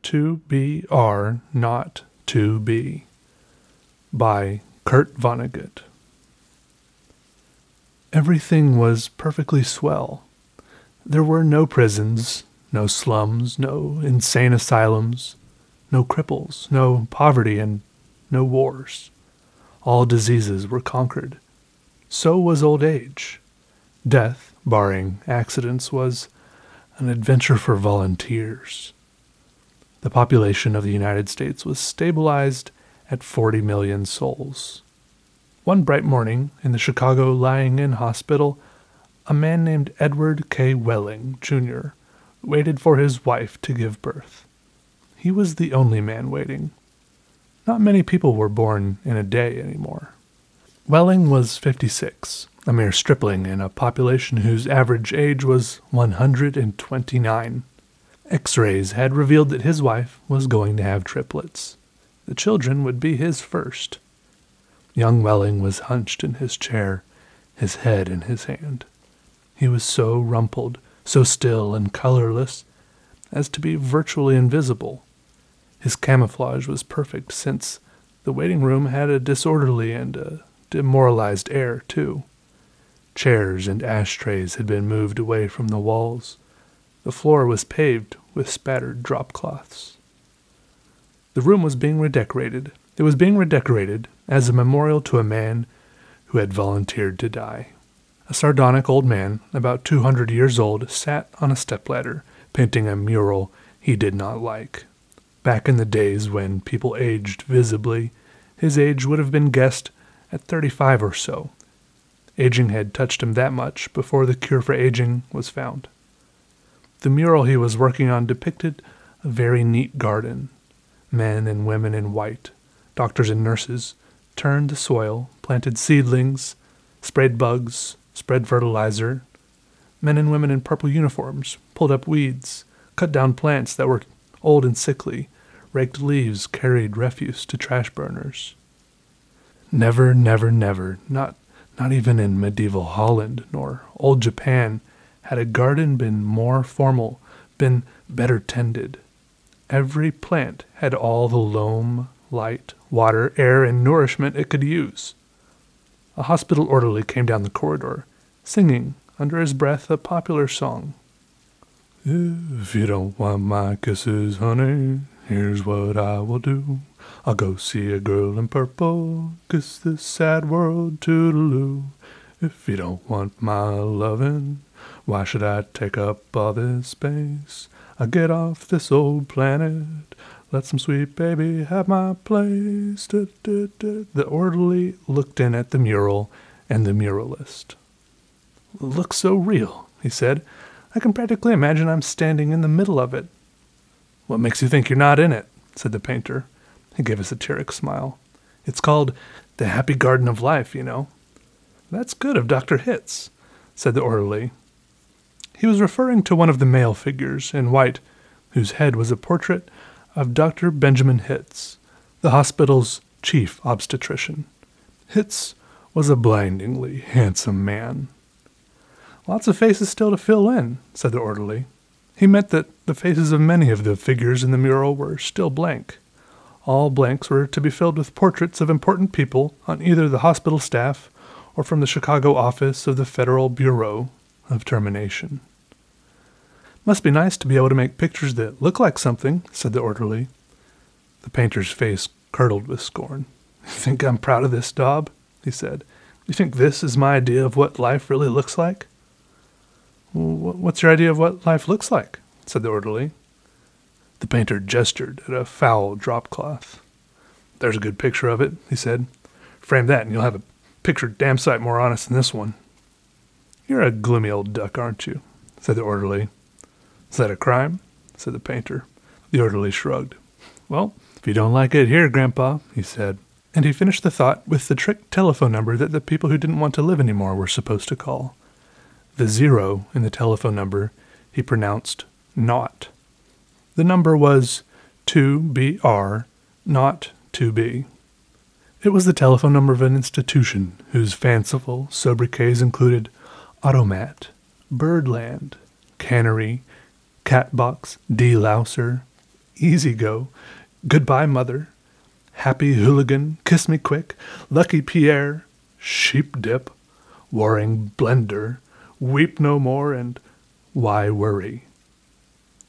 To Be Are Not To Be by Kurt Vonnegut. Everything was perfectly swell. There were no prisons, no slums, no insane asylums, no cripples, no poverty, and no wars. All diseases were conquered. So was old age. Death, barring accidents, was an adventure for volunteers. The population of the United States was stabilized at 40 million souls. One bright morning, in the Chicago Lying-in Hospital, a man named Edward K. Welling, Jr., waited for his wife to give birth. He was the only man waiting. Not many people were born in a day anymore. Welling was 56, a mere stripling in a population whose average age was 129. X-rays had revealed that his wife was going to have triplets. The children would be his first. Young Welling was hunched in his chair, his head in his hand. He was so rumpled, so still and colorless, as to be virtually invisible. His camouflage was perfect, since the waiting room had a disorderly and a demoralized air, too. Chairs and ashtrays had been moved away from the walls. The floor was paved with spattered drop cloths. The room was being redecorated. It was being redecorated as a memorial to a man who had volunteered to die. A sardonic old man, about 200 years old, sat on a stepladder, painting a mural he did not like. Back in the days when people aged visibly, his age would have been guessed at 35 or so. Aging had touched him that much before the cure for aging was found. The mural he was working on depicted a very neat garden. Men and women in white, doctors and nurses, turned the soil, planted seedlings, sprayed bugs, spread fertilizer. Men and women in purple uniforms pulled up weeds, cut down plants that were old and sickly, raked leaves, carried refuse to trash burners. Never, never, never, not even in medieval Holland nor old Japan, had a garden been more formal, been better tended. Every plant had all the loam, light, water, air, and nourishment it could use. A hospital orderly came down the corridor, singing, under his breath, a popular song. If you don't want my kisses, honey, here's what I will do. I'll go see a girl in purple, kiss this sad world toodaloo. If you don't want my lovin', why should I take up all this space? I'll get off this old planet, let some sweet baby have my place. The orderly looked in at the mural and the muralist. Looks so real, he said. I can practically imagine I'm standing in the middle of it. What makes you think you're not in it? Said the painter. He gave a satiric smile. It's called The Happy Garden of Life, you know. That's good of Dr. Hitz, said the orderly. He was referring to one of the male figures in white, whose head was a portrait of Dr. Benjamin Hitz, the hospital's chief obstetrician. Hitz was a blindingly handsome man. Lots of faces still to fill in, said the orderly. He meant that the faces of many of the figures in the mural were still blank. All blanks were to be filled with portraits of important people on either the hospital staff or from the Chicago office of the Federal Bureau of Termination. Must be nice to be able to make pictures that look like something, said the orderly. The painter's face curdled with scorn. You think I'm proud of this, Daub? He said. You think this is my idea of what life really looks like? What's your idea of what life looks like? Said the orderly. The painter gestured at a foul drop cloth. There's a good picture of it, he said. Frame that and you'll have a picture damn sight more honest than this one. You're a gloomy old duck, aren't you? Said the orderly. Is that a crime? Said the painter. The orderly shrugged. Well, if you don't like it here, Grandpa, he said. And he finished the thought with the trick telephone number that the people who didn't want to live anymore were supposed to call. The 0 in the telephone number he pronounced naught. The number was 2BR, not 2B. It was the telephone number of an institution whose fanciful sobriquets included Automat, Birdland, Cannery, Catbox, Delouser, Easy Go, Goodbye Mother, Happy Hooligan, Kiss Me Quick, Lucky Pierre, Sheep Dip, Warring Blender, Weep No More, and Why Worry?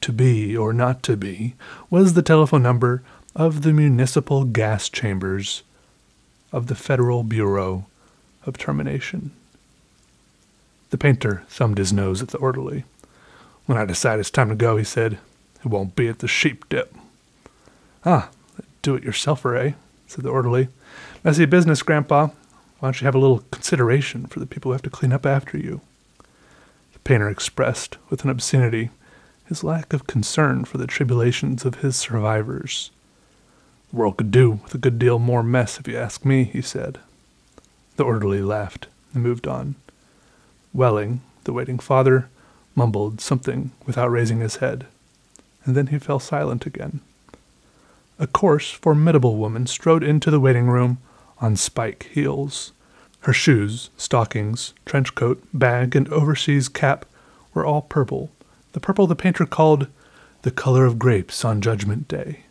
To be or not to be was the telephone number of the municipal gas chambers of the Federal Bureau of Termination. The painter thumbed his nose at the orderly. When I decide it's time to go, he said, it won't be at the Sheep Dip. Ah, do-it-yourselfer, eh? Said the orderly. Messy business, Grandpa. Why don't you have a little consideration for the people who have to clean up after you? The painter expressed, with an obscenity, his lack of concern for the tribulations of his survivors. The world could do with a good deal more mess, if you ask me, he said. The orderly laughed and moved on. Welling, the waiting father, mumbled something without raising his head, and then he fell silent again. A coarse, formidable woman strode into the waiting room on spike heels. Her shoes, stockings, trench coat, bag, and overseas cap were all purple, the purple the painter called the color of grapes on Judgment Day.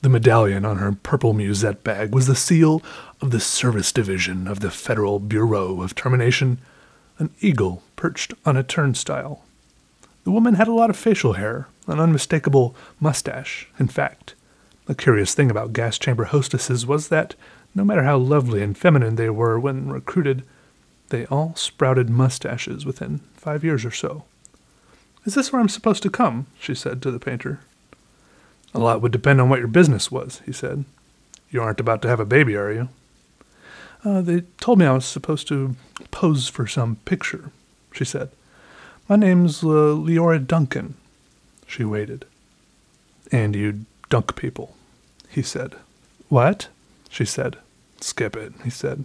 The medallion on her purple musette bag was the seal of the Service Division of the Federal Bureau of Termination, an eagle perched on a turnstile. The woman had a lot of facial hair, an unmistakable mustache. In fact, the curious thing about gas chamber hostesses was that, no matter how lovely and feminine they were when recruited, they all sprouted mustaches within 5 years or so. Is this where I'm supposed to come? She said to the painter. A lot would depend on what your business was, he said. You aren't about to have a baby, are you? They told me I was supposed to pose for some picture, she said. My name's Leora Duncan. She waited. And you dunk people, he said. What? She said. Skip it, he said.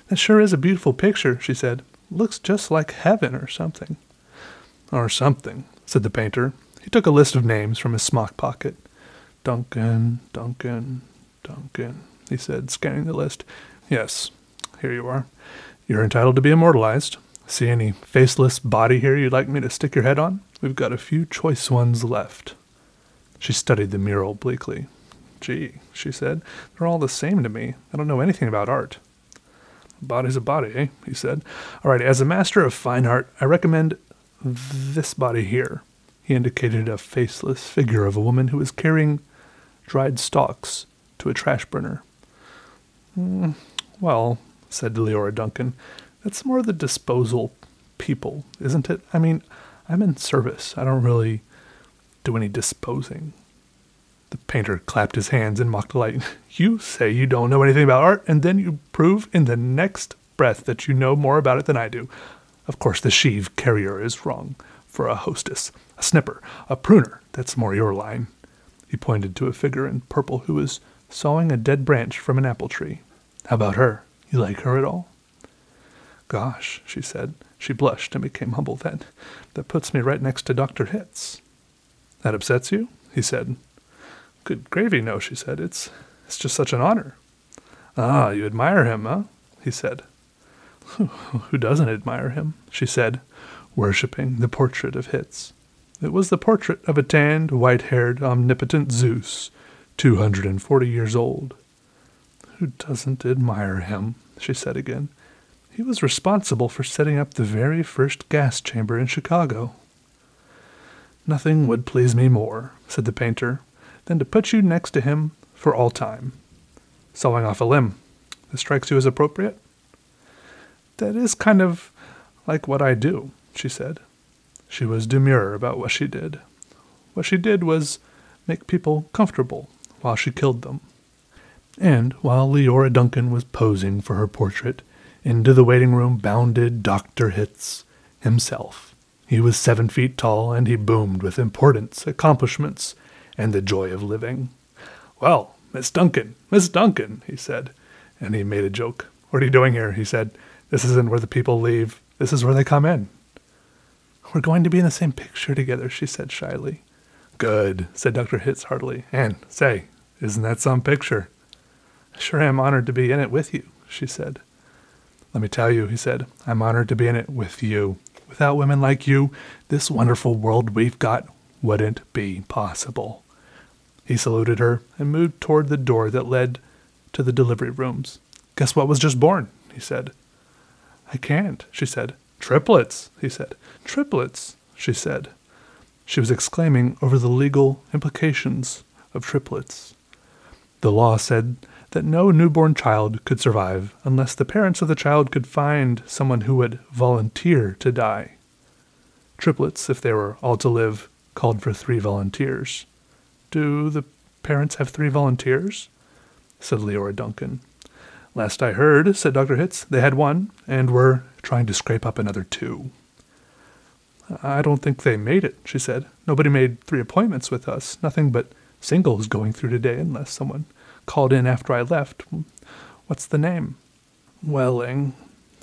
That sure is a beautiful picture, she said. Looks just like heaven or something. Or something, said the painter. He took a list of names from his smock pocket. Duncan, Duncan, Duncan, he said, scanning the list. Yes, here you are. You're entitled to be immortalized. See any faceless body here you'd like me to stick your head on? We've got a few choice ones left. She studied the mural bleakly. Gee, she said, they're all the same to me. I don't know anything about art. A body's a body, eh? He said. All right, as a master of fine art, I recommend this body here. He indicated a faceless figure of a woman who was carrying dried stalks to a trash burner. Well, said Leora Duncan, that's more the disposal people, isn't it? I mean, I'm in service. I don't really do any disposing. The painter clapped his hands in mock delight. You say you don't know anything about art, and then you prove in the next breath that you know more about it than I do. Of course, the sheave carrier is wrong. For a hostess, a snipper, a pruner, that's more your line. He pointed to a figure in purple who was sawing a dead branch from an apple tree. How about her? You like her at all? Gosh, she said. She blushed and became humble. That puts me right next to Dr. Hitz. That upsets you? He said. Good gravy, no, she said. It's just such an honor. Ah, you admire him, huh? He said. Who doesn't admire him? She said, worshipping the portrait of Hitz. It was the portrait of a tanned, white-haired, omnipotent Zeus, 240 years old. Who doesn't admire him? She said again. He was responsible for setting up the very first gas chamber in Chicago. Nothing would please me more, said the painter, than to put you next to him for all time. Sawing off a limb. This strikes you as appropriate? That is kind of like what I do, she said. She was demure about what she did. What she did was make people comfortable while she killed them. And while Leora Duncan was posing for her portrait, into the waiting room bounded Dr. Hitz himself. He was 7 feet tall, and he boomed with importance, accomplishments, and the joy of living. Well, Miss Duncan, he said, and he made a joke. What are you doing here? He said. This isn't where the people leave. This is where they come in. We're going to be in the same picture together, she said shyly. Good, said Dr. Hitz heartily. And, say, isn't that some picture? I sure am honored to be in it with you, she said. Let me tell you, he said, I'm honored to be in it with you. Without women like you, this wonderful world we've got wouldn't be possible. He saluted her and moved toward the door that led to the delivery rooms. "Guess what was just born?" he said. "I can't," she said. "Triplets," he said. "Triplets," she said. She was exclaiming over the legal implications of triplets. The law said that no newborn child could survive unless the parents of the child could find someone who would volunteer to die. Triplets, if they were all to live, called for 3 volunteers. "Do the parents have 3 volunteers?" said Leora Duncan. "Last I heard," said Dr. Hitz, "they had 1, and were trying to scrape up another 2. "I don't think they made it," she said. "Nobody made 3 appointments with us. Nothing but singles going through today, unless someone called in after I left. What's the name?" "Welling,"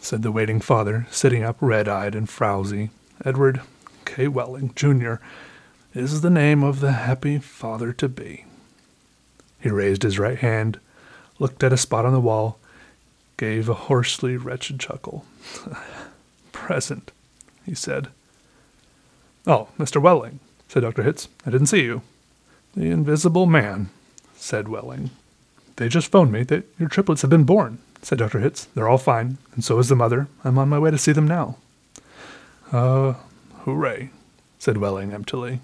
said the waiting father, sitting up red-eyed and frowsy. "Edward K. Welling, Jr. is the name of the happy father-to-be." He raised his right hand, looked at a spot on the wall, gave a hoarsely wretched chuckle. "Present," he said. "Oh, Mr. Welling," said Dr. Hitz. "I didn't see you." "The invisible man," said Welling. "They just phoned me that your triplets have been born," said Dr. Hitz. "They're all fine, and so is the mother. I'm on my way to see them now." Hooray," said Welling emptily.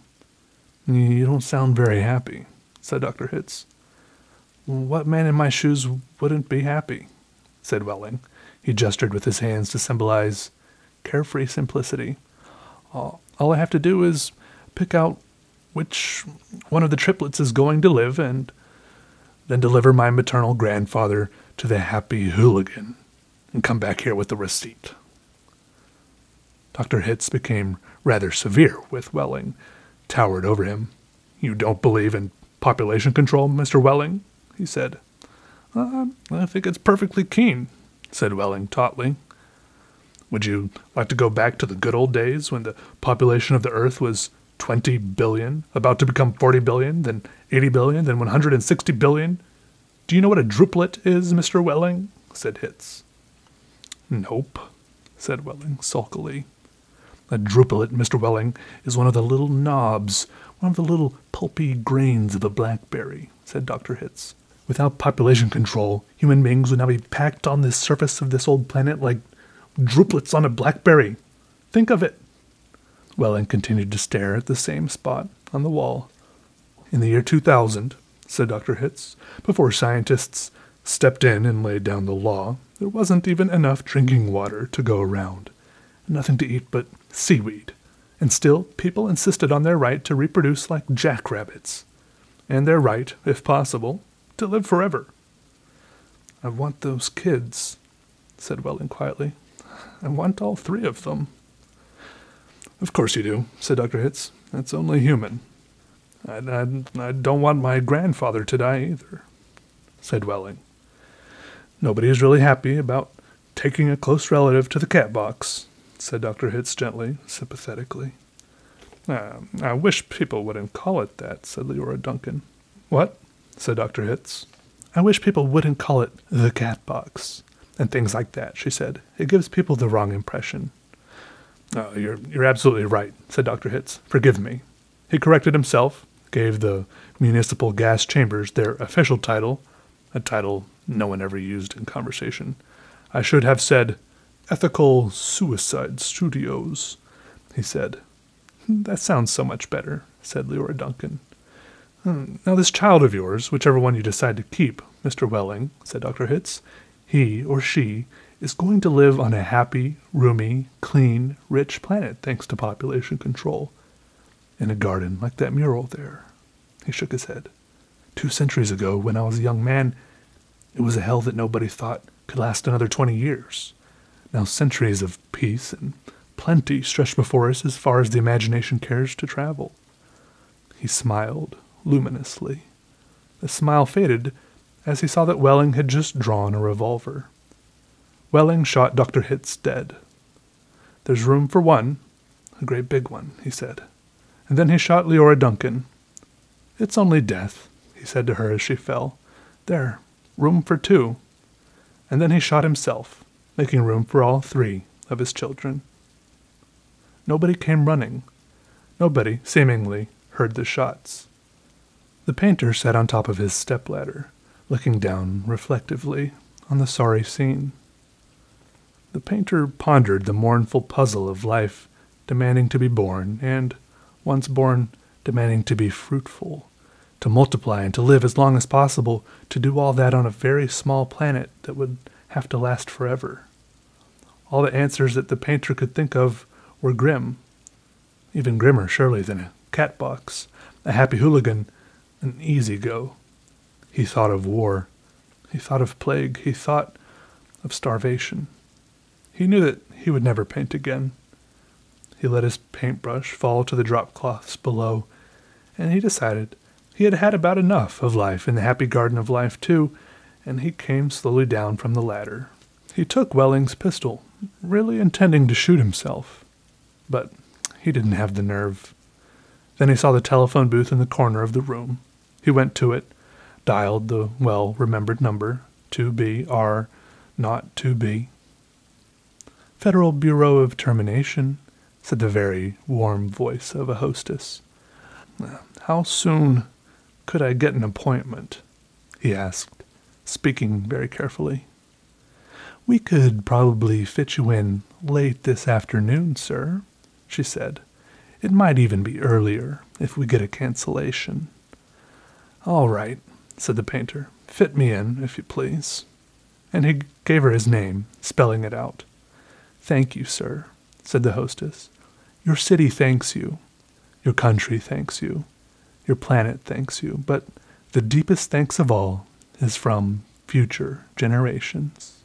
"You don't sound very happy," said Dr. Hitz. "What man in my shoes wouldn't be happy?" said Welling. He gestured with his hands to symbolize carefree simplicity. All I have to do is pick out which one of the triplets is going to live, and then deliver my maternal grandfather to the happy hooligan, and come back here with the receipt." Dr. Hitz became rather severe with Welling, towered over him. "You don't believe in population control, Mr. Welling?" he said. I think it's perfectly keen," said Welling tautly. "Would you like to go back to the good old days when the population of the Earth was 20 billion, about to become 40 billion, then 80 billion, then 160 billion? Do you know what a druplet is, Mr. Welling?" said Hitz. "Nope," said Welling sulkily. "A druplet, Mr. Welling, is one of the little knobs, one of the little pulpy grains of a blackberry," said Dr. Hitz. "Without population control, human beings would now be packed on the surface of this old planet like druplets on a blackberry. Think of it." Welling continued to stare at the same spot on the wall. "In the year 2000, said Dr. Hitz, "before scientists stepped in and laid down the law, there wasn't even enough drinking water to go around. Nothing to eat but seaweed. And still, people insisted on their right to reproduce like jackrabbits. And their right, if possible, to live forever." "I want those kids," said Welling quietly. "I want all 3 of them." "Of course you do," said Dr. Hitz. "That's only human." I don't want my grandfather to die either," said Welling. "Nobody is really happy about taking a close relative to the cat box," said Dr. Hitz gently, sympathetically. I wish people wouldn't call it that," said Leora Duncan. "What?" said Dr. Hitz. "I wish people wouldn't call it the cat box and things like that," she said. "It gives people the wrong impression." You're absolutely right," said Dr. Hitz. "Forgive me." He corrected himself, gave the municipal gas chambers their official title, a title no one ever used in conversation. "I should have said Ethical Suicide Studios," he said. "That sounds so much better," said Leora Duncan. "Now this child of yours, whichever one you decide to keep, Mr. Welling," said Dr. Hitz, "he or she is going to live on a happy, roomy, clean, rich planet thanks to population control. In a garden like that mural there." He shook his head. 2 centuries ago, when I was a young man, it was a hell that nobody thought could last another 20 years. Now centuries of peace and plenty stretch before us as far as the imagination cares to travel. He smiled luminously. The smile faded as he saw that Welling had just drawn a revolver. Welling shot Dr. Hitz dead. "There's room for 1, a great big one," he said. And then he shot Leora Duncan. "It's only death," he said to her as she fell. "There, room for 2. And then he shot himself, making room for all 3 of his children. Nobody came running. Nobody, seemingly, heard the shots. The painter sat on top of his stepladder, looking down reflectively on the sorry scene. The painter pondered the mournful puzzle of life demanding to be born, and, once born, demanding to be fruitful, to multiply and to live as long as possible, to do all that on a very small planet that would have to last forever. All the answers that the painter could think of were grim, even grimmer surely than a cat box, a happy hooligan, an easy go. He thought of war. He thought of plague. He thought of starvation. He knew that he would never paint again. He let his paintbrush fall to the drop cloths below, and he decided he had had about enough of life in the happy garden of life, too, and he came slowly down from the ladder. He took Welling's pistol, really intending to shoot himself, but he didn't have the nerve. Then he saw the telephone booth in the corner of the room. He went to it, dialed the well-remembered number, 2BR, not 2B. Federal Bureau of Termination, said the very warm voice of a hostess. How soon could I get an appointment? He asked, speaking very carefully. We could probably fit you in late this afternoon, sir, she said. It might even be earlier if we get a cancellation. All right, said the painter. Fit me in, if you please. And he gave her his name, spelling it out. Thank you, sir, said the hostess. Your city thanks you. Your country thanks you. Your planet thanks you. But the deepest thanks of all is from future generations.